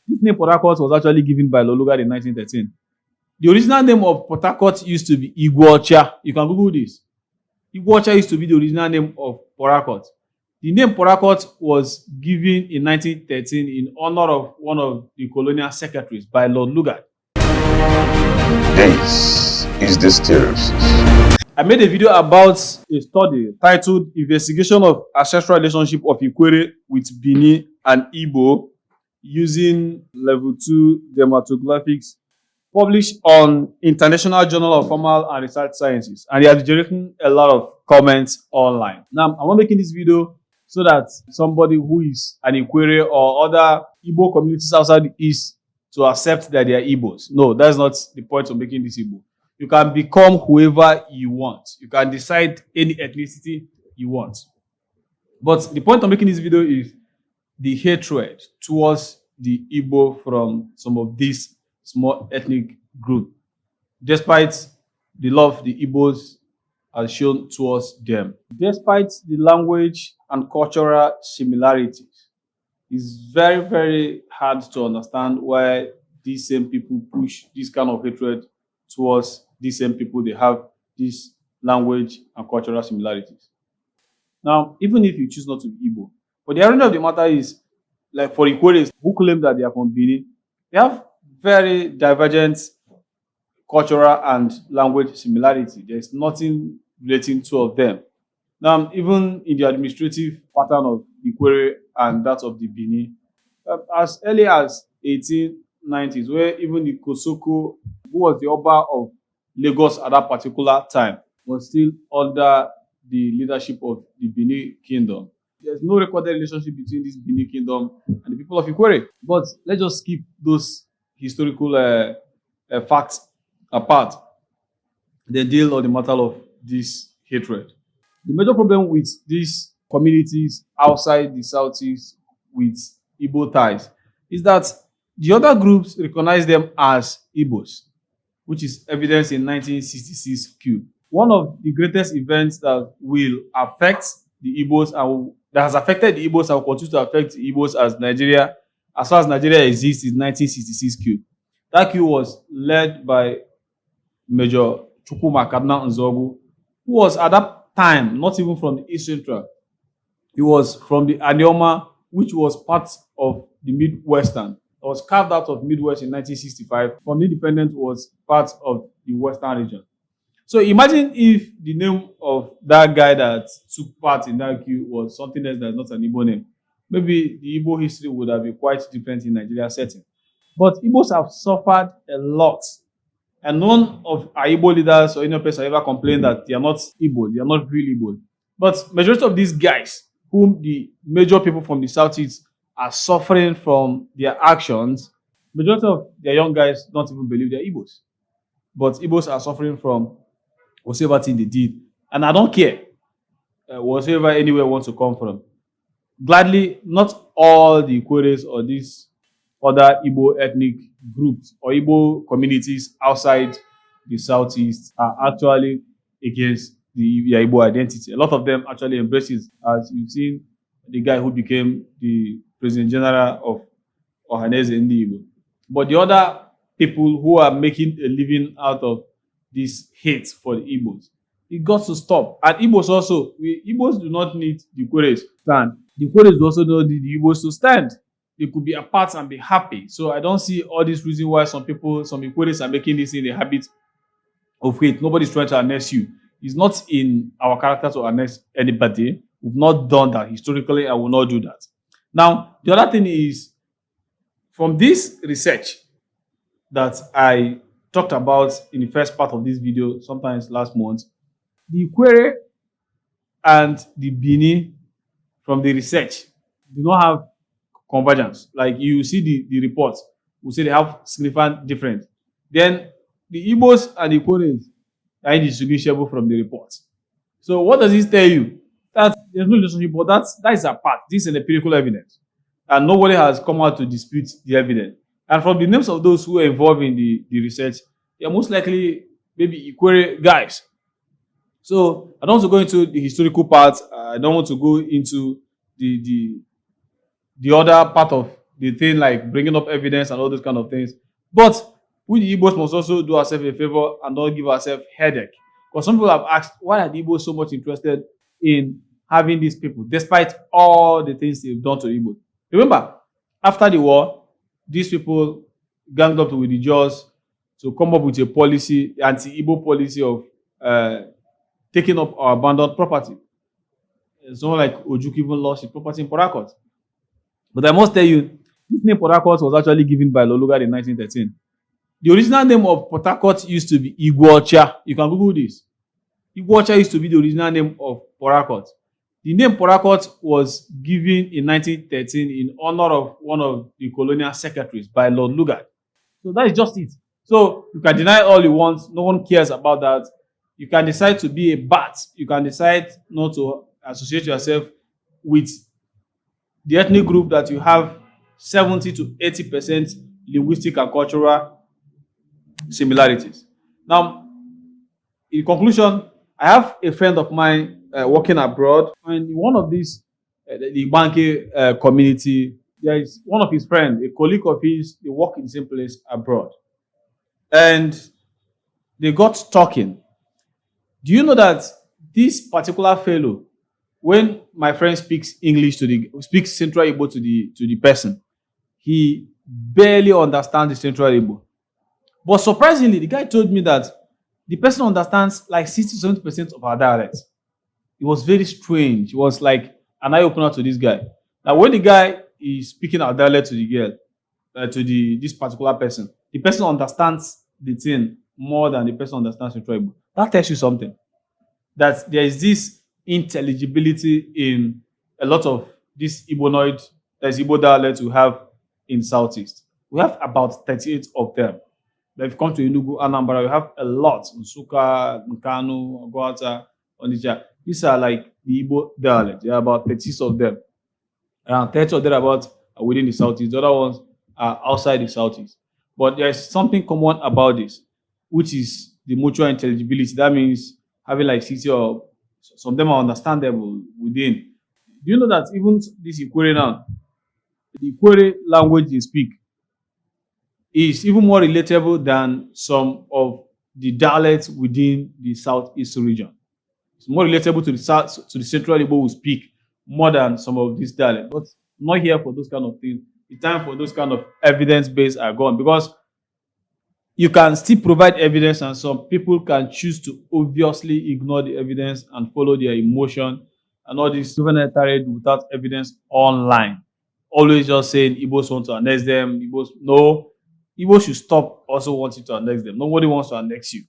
This name Port Harcourt was actually given by Loluga in 1913. The original name of Port Harcourt used to be Igbo. You can Google this. Igbo used to be the original name of Port Harcourt. The name Port Harcourt was given in 1913 in honor of one of the colonial secretaries by Lord Lugard. This is the Stereosis. I made a video about a study titled Investigation of Ancestral Relationship of Ikwerre with Bini and Igbo using Level 2 Dermatoglyphics, published on International Journal of Formal and Research Sciences, and they are generating a lot of comments online. Now, I'm not making this video so that somebody who is an Ikwerre or other Igbo communities outside the East to accept that they are Igbos. No, that's not the point of making this video. You can become whoever you want. You can decide any ethnicity you want. But the point of making this video is the hatred towards the Igbo from some of these small ethnic groups, despite the love the Igbos have shown towards them. Despite the language and cultural similarities, it's very, very hard to understand why these same people push this kind of hatred towards these same people. They have this language and cultural similarities. Now, even if you choose not to be Igbo, but the irony of the matter is, like for Ikweres who claim that they are from Bini, they have very divergent cultural and language similarity. There's nothing relating two of them. Now, even in the administrative pattern of Ikwerre and that of the Bini, as early as 1890s, where even the Kosoko, who was the Oba of Lagos at that particular time, was still under the leadership of the Bini Kingdom. There's no recorded relationship between this Bini Kingdom and the people of Ikwerre. But let's just skip those historical facts apart. They deal on the matter of this hatred. The major problem with these communities outside the Southeast with Igbo ties is that the other groups recognize them as Igbos, which is evidenced in 1966 Q. One of the greatest events that will affect the Igbos and that has affected the Igbos and will continue to affect the Igbos as Nigeria, as far as Nigeria exists, is 1966 Q. That Q was led by Major Chukwuma Kaduna Nzogu, who was at that time not even from the East Central. He was from the Anioma, which was part of the Midwestern. It was carved out of Midwest in 1965. From the independent was part of the Western region. So imagine if the name of that guy that took part in that queue was something else that's not an Igbo name. Maybe the Igbo history would have been quite different in Nigeria setting. But Igbos have suffered a lot. And none of our Igbo leaders or any person ever complained that they are not Igbo, they are not really Igbo. But majority of these guys, whom the major people from the Southeast are suffering from their actions, majority of their young guys don't even believe they're Igbos. But Igbos are suffering from whatever thing they did. And I don't care whatever anywhere wants to come from. Gladly, not all the Ikweres or these other Igbo ethnic groups or Igbo communities outside the Southeast are actually against the Igbo identity. A lot of them actually embrace it, as you've seen the guy who became the President General of Ohaneze Igbo. But the other people who are making a living out of this hate for the Igbos, it got to stop. And Igbos also, Igbos do not need the Ikweres to stand. The Ikweres also don't need the Igbos to stand. They could be apart and be happy. So I don't see all this reason why some Ikweres are making this in a habit of hate. Nobody's trying to annex you. It's not in our character to annex anybody. We've not done that historically. I will not do that. Now, the other thing is, from this research that I talked about in the first part of this video, sometimes last month, the Ikwerre and the Bini from the research do not have convergence. Like you see the reports, we say they have significant difference. Then the Igbos and the Ikweres are indistinguishable from the reports. So what does this tell you? That there's no relationship, but that is apart. This is empirical evidence. And nobody has come out to dispute the evidence. And from the names of those who are involved in the research, they are most likely maybe Ikwerre guys. So I don't want to go into the historical part. I don't want to go into the other part of the thing like bringing up evidence and all those kind of things. But we the Igbos must also do ourselves a favor and not give ourselves headache. Because some people have asked, why are the Igbos so much interested in having these people, despite all the things they've done to Igbo? Remember, after the war, these people ganged up with the Jaws to come up with a policy, anti-Igbo policy of taking up our abandoned property. Someone like Ojuk even lost his property in Port Harcourt. But I must tell you, this name Port Harcourt was actually given by Lolugard in 1913. The original name of Port Harcourt used to be Igwocha. You can Google this. Igwocha used to be the original name of Port Harcourt. The name Port Harcourt was given in 1913 in honor of one of the colonial secretaries by Lord Lugard. So that is just it. So you can deny all you want. No one cares about that. You can decide to be a bat. You can decide not to associate yourself with the ethnic group that you have 70 to 80% linguistic and cultural similarities. Now, in conclusion, I have a friend of mine working abroad, and in one of these, the Banke community, there is one of his friends, a colleague of his, they work in the same place abroad. And they got talking. Do you know that this particular fellow, when my friend speaks speaks Central Igbo to the person, he barely understands the Central Igbo. But surprisingly, the guy told me that the person understands like 60 to 70% of our dialects. It was very strange. It was like an eye-opener to this guy. Now, when the guy is speaking our dialect to the girl, this particular person, the person understands the thing more than the person understands Central Igbo. That tells you something. That there is this intelligibility in a lot of this Igbo dialects we have in Southeast. We have about 38 of them. But if you come to Enugu, Anambra, we have a lot. Nsukka, Nkanu, Ogwata, Onitsha. These are like the Igbo dialects. There are about 36 of them. Around 30 of them are within the Southeast. The other ones are outside the Southeast. But there is something common about this, which is the mutual intelligibility. That means having like 60 or some of them are understandable within. Do you know that even this Ikwerre now, the Ikwerre language they speak is even more relatable than some of the dialects within the Southeast region. It's more relatable to the Central Igbo who speak more than some of these dialects. But I'm not here for those kind of things. The time for those kind of evidence-based are gone, because you can still provide evidence and some people can choose to obviously ignore the evidence and follow their emotion and all this juvenile tirade without evidence online. Always just saying Igbos want to annex them. No, Igbo should stop also wanting to annex them. Nobody wants to annex you.